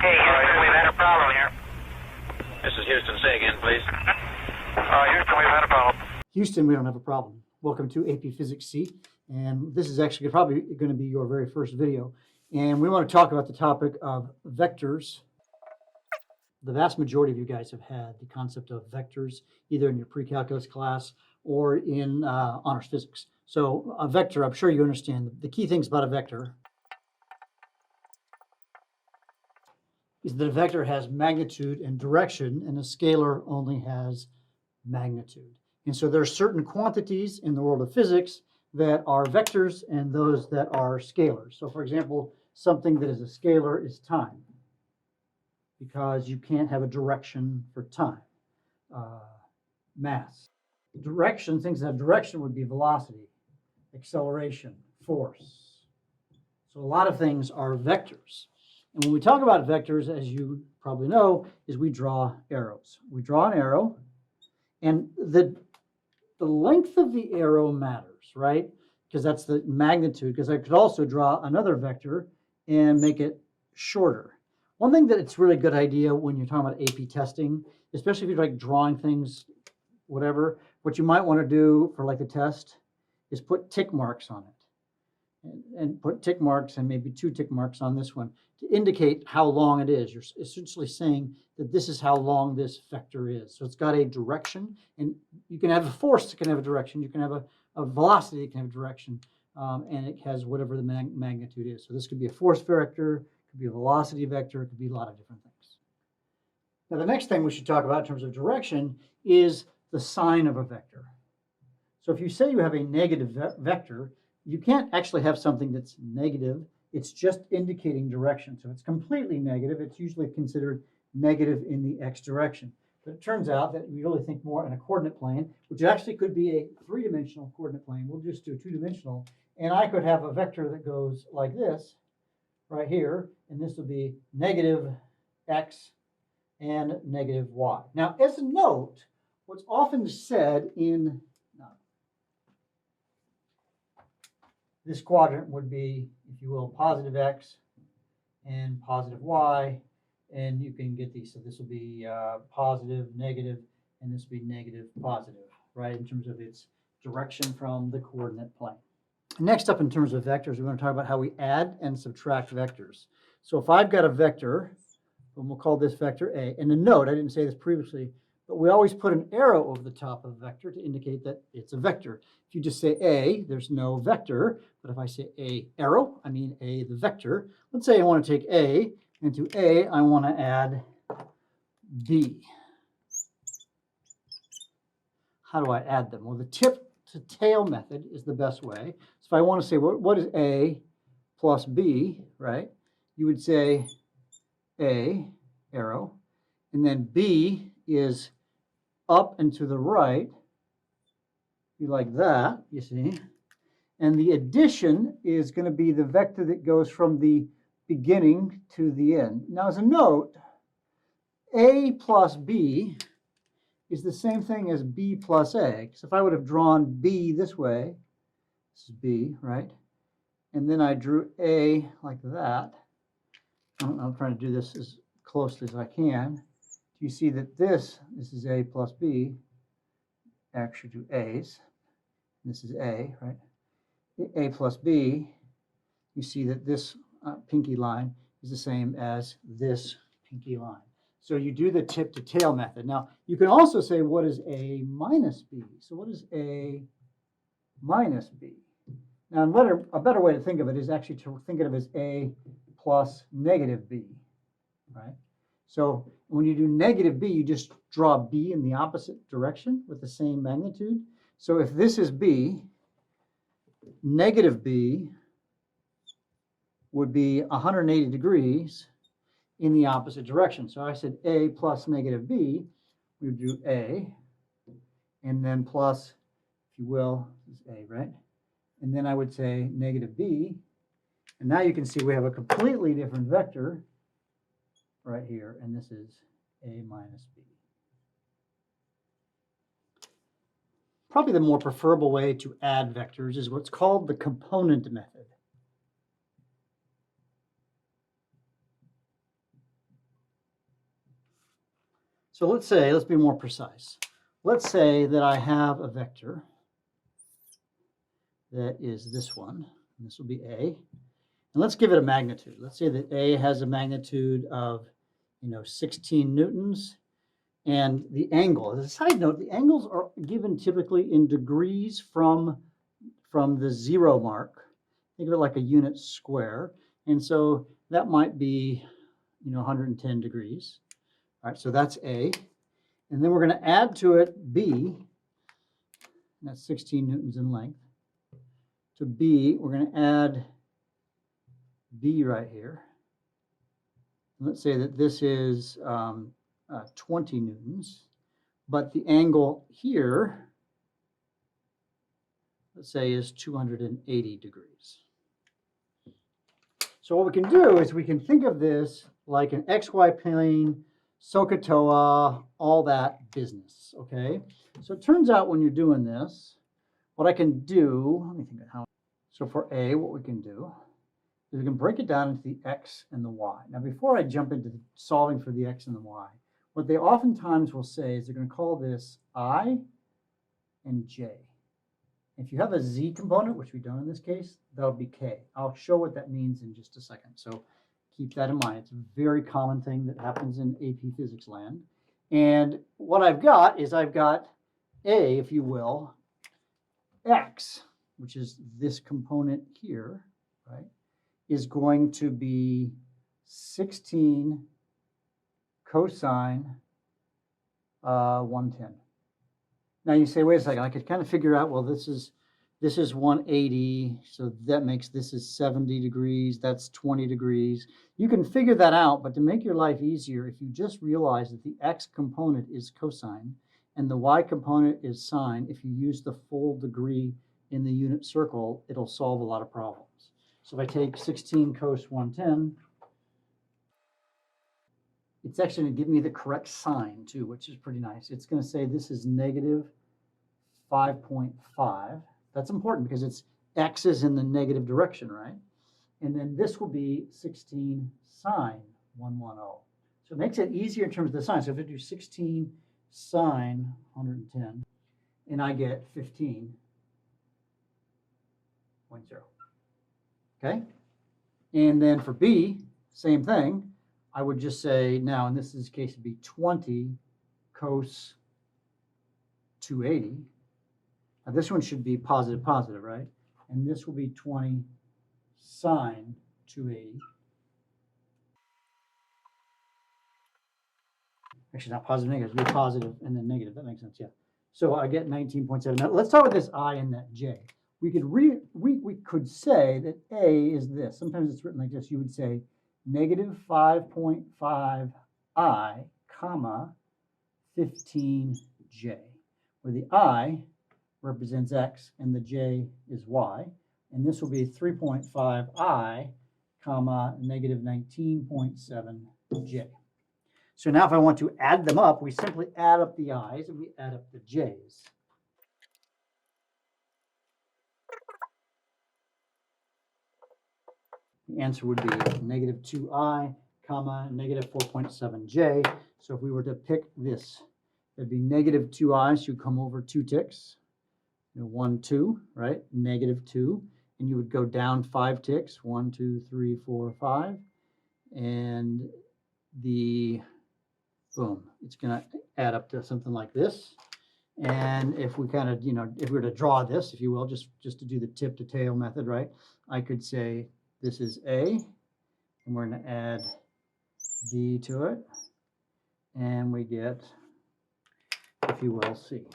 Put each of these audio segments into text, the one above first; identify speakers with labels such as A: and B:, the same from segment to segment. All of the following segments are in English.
A: Hey, Houston, we've had a problem here.
B: This is Houston. Say again, please.
A: Houston, we've had a problem.
C: Houston, we don't have a problem. Welcome to AP Physics C, and this is actually probably going to be your very first video. And we want to talk about the topic of vectors. The vast majority of you guys have had the concept of vectors, either in your pre-calculus class or in honors physics. So a vector, I'm sure you understand the key things about a vector is that a vector has magnitude and direction, and a scalar only has magnitude. And so there are certain quantities in the world of physics that are vectors and those that are scalars. So for example, something that is a scalar is time, because you can't have a direction for time. Mass. Direction, things that have direction would be velocity, acceleration, force. So a lot of things are vectors. And when we talk about vectors, as you probably know, is we draw arrows. We draw an arrow, and the length of the arrow matters, right? Because that's the magnitude, because I could also draw another vector and make it shorter. One thing that it's really good idea when you're talking about AP testing, especially if you're like drawing things, whatever, what you might want to do for like the test is put tick marks on it. And put tick marks and maybe 2 tick marks on this one to indicate how long it is. You're essentially saying that this is how long this vector is. So it's got a direction, and you can have a force that can have a direction. You can have a velocity that can have a direction, and it has whatever the magnitude is. So this could be a force vector, it could be a velocity vector, it could be a lot of different things. Now the next thing we should talk about in terms of direction is the sign of a vector. So if you say you have a negative vector, you can't actually have something that's negative. It's just indicating direction. So if it's completely negative, it's usually considered negative in the x direction. But it turns out that we really think more in a coordinate plane, which actually could be a 3-dimensional coordinate plane. We'll just do 2-dimensional. And I could have a vector that goes like this right here, and this will be negative x and negative y. Now, as a note, what's often said in this quadrant would be, if you will, positive x and positive y, and you can get these. So this will be positive, negative, and this will be negative, positive, right, in terms of its direction from the coordinate plane. Next up, in terms of vectors, we want to talk about how we add and subtract vectors. So if I've got a vector, and we'll call this vector A, and a note, I didn't say this previously, but we always put an arrow over the top of a vector to indicate that it's a vector. If you just say A, there's no vector. But if I say A arrow, I mean A the vector. Let's say I want to take A, and to A I want to add B. How do I add them? Well, the tip to tail method is the best way. So if I want to say what is A plus B, right? You would say A arrow, and then B is up and to the right, you like that, you see. And the addition is going to be the vector that goes from the beginning to the end. Now, as a note, A plus B is the same thing as B plus A. Because if I would have drawn B this way, this is B, right? And then I drew A like that. I'm trying to do this as closely as I can. You see that this is A plus B, actually do A's. This is A, right? A plus B, you see that this pinky line is the same as this pinky line. So you do the tip to tail method. Now, you can also say, what is A minus B? So what is A minus B? Now, a better way to think of it is actually to think of it as A plus negative B, right? So when you do negative B, you just draw B in the opposite direction with the same magnitude. So if this is B, negative B would be 180 degrees in the opposite direction. So I said A plus negative B, we would do A, and then plus, if you will, this is A, right? And then I would say negative B, and now you can see we have a completely different vector right here, and this is A minus B. Probably the more preferable way to add vectors is what's called the component method. So let's be more precise. Let's say that I have a vector that is this one, and this will be A. And let's give it a magnitude. Let's say that A has a magnitude of, 16 newtons. And the angle, as a side note, the angles are given typically in degrees from the 0 mark. Think of it like a unit square. And so that might be, 110 degrees. All right, so that's A. And then we're going to add to it B, and that's 16 newtons in length. To B, we're going to add B right here. Let's say that this is 20 newtons, but the angle here, let's say, is 280 degrees. So what we can do is we can think of this like an XY plane, SOHCAHTOA, all that business, okay? So it turns out when you're doing this, what I can do, let me think of how. So for A, what we can do is we can break it down into the X and the Y. Now, before I jump into solving for the X and the Y, what they oftentimes will say is they're going to call this I and J. If you have a Z component, which we don't in this case, that'll be K. I'll show what that means in just a second. So keep that in mind. It's a very common thing that happens in AP physics land. And what I've got is I've got A, if you will, X, which is this component here, right, is going to be 16 cosine 110. Now you say, wait a second, I could kind of figure out, well, this is 180, so that makes this is 70 degrees, that's 20 degrees. You can figure that out, but to make your life easier, if you just realize that the X component is cosine and the Y component is sine, if you use the full degree in the unit circle, it'll solve a lot of problems. So if I take 16 cos 110, it's actually going to give me the correct sign too, which is pretty nice. It's going to say this is negative 5.5. That's important because it's X is in the negative direction, right? And then this will be 16 sine 110. So it makes it easier in terms of the sign. So if I do 16 sine 110, and I get 15.0. Okay? And then for B, same thing. I would just say now, in this case, it'd be 20 cos 280. Now this one should be positive, positive, right? And this will be 20 sine 280. Actually, not positive, negative. It'd be positive and then negative. That makes sense, yeah. So I get 19.7. Now let's talk about this I and that J. We could say that A is this. Sometimes it's written like this. You would say negative 5.5 I, comma, 15J, where the I represents X and the J is Y. And this will be 3.5 I, comma, negative 19.7J. So now if I want to add them up, we simply add up the I's and we add up the J's. The answer would be negative 2I, comma, negative 4.7J. So if we were to pick this, it'd be negative 2I, so you come over 2 ticks. 1, 2, right? Negative 2. And you would go down 5 ticks. 1, 2, 3, 4, 5. And the, boom, it's going to add up to something like this. And if we kind of, if we were to draw this, if you will, just to do the tip to tail method, right? I could say, this is A, and we're going to add B to it, and we get, if you will, C.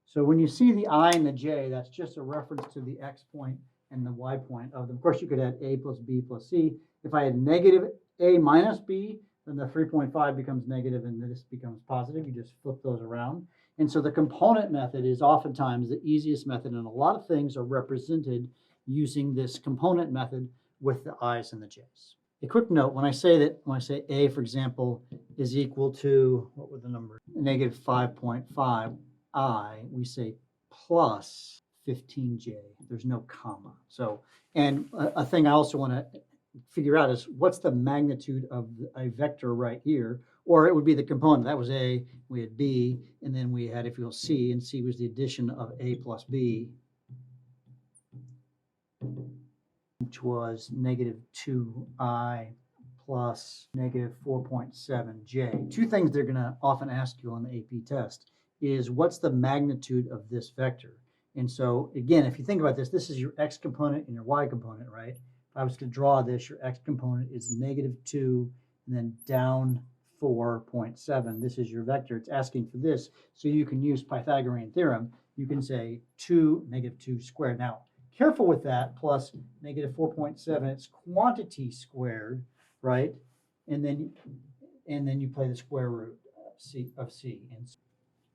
C: So when you see the I and the J, that's just a reference to the X point and the Y point of them. Of course, you could add A plus B plus C. If I had negative A minus B, then the 3.5 becomes negative and this becomes positive. You just flip those around. And so the component method is oftentimes the easiest method, and a lot of things are represented using this component method with the I's and the J's. A quick note, when I say A, for example, is equal to, what were the numbers? Negative 5.5 I, we say plus 15J. There's no comma. So, and a thing I also want to figure out is what's the magnitude of a vector right here? Or it would be the component. That was A, we had B, and then we had, if you will, C, and C was the addition of A plus B, which was negative 2I plus negative 4.7J. Two things they're going to often ask you on the AP test is what's the magnitude of this vector? And so again, if you think about this, this is your X component and your Y component, right? If I was to draw this, your X component is negative 2 and then down 4.7. This is your vector. It's asking for this. So you can use Pythagorean theorem. You can say 2, negative 2 squared. Now, careful with that, plus negative 4.7. It's quantity squared, right? And then you play the square root of C. And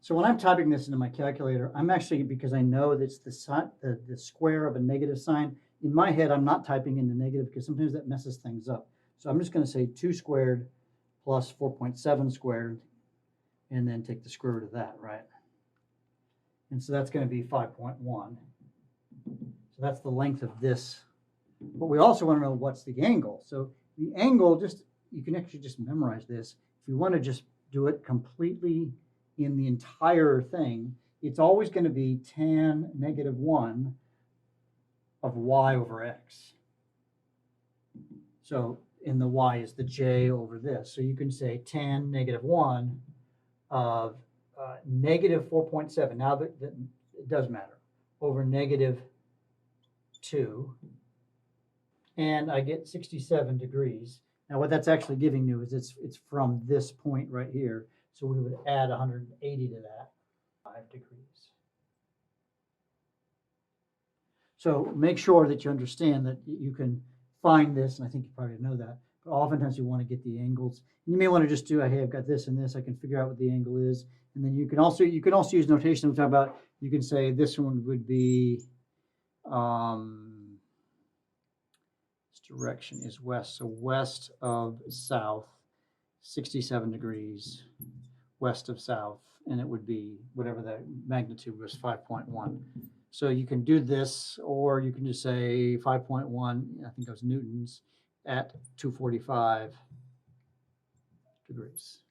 C: so when I'm typing this into my calculator, I'm actually, because I know that's the square of a negative sign, in my head, I'm not typing in the negative because sometimes that messes things up. So I'm just going to say 2 squared plus 4.7 squared, and then take the square root of that, right? And so that's going to be 5.1. So that's the length of this. But we also want to know what's the angle. So the angle, you can actually just memorize this. If you want to just do it completely in the entire thing, it's always going to be tan negative 1 of y over x. So in the y is the j over this. So you can say tan negative 1 of negative 4.7. Now that it does matter. Over negative 2. And I get 67 degrees. Now what that's actually giving you is it's from this point right here. So we would add 180 to that, 5 degrees. So make sure that you understand that you can find this, and I think you probably know that, but oftentimes you want to get the angles. And you may want to just do, hey, I've got this and this, I can figure out what the angle is. And then you can also use notation we talk about. You can say this one would be this direction is west, so west of south, 67 degrees, west of south, and it would be whatever the magnitude was, 5.1. So you can do this, or you can just say 5.1, I think it was newtons, at 245 degrees.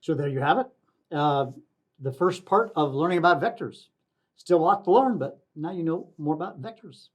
C: So there you have it. The first part of learning about vectors. Still a lot to learn, but now you know more about vectors.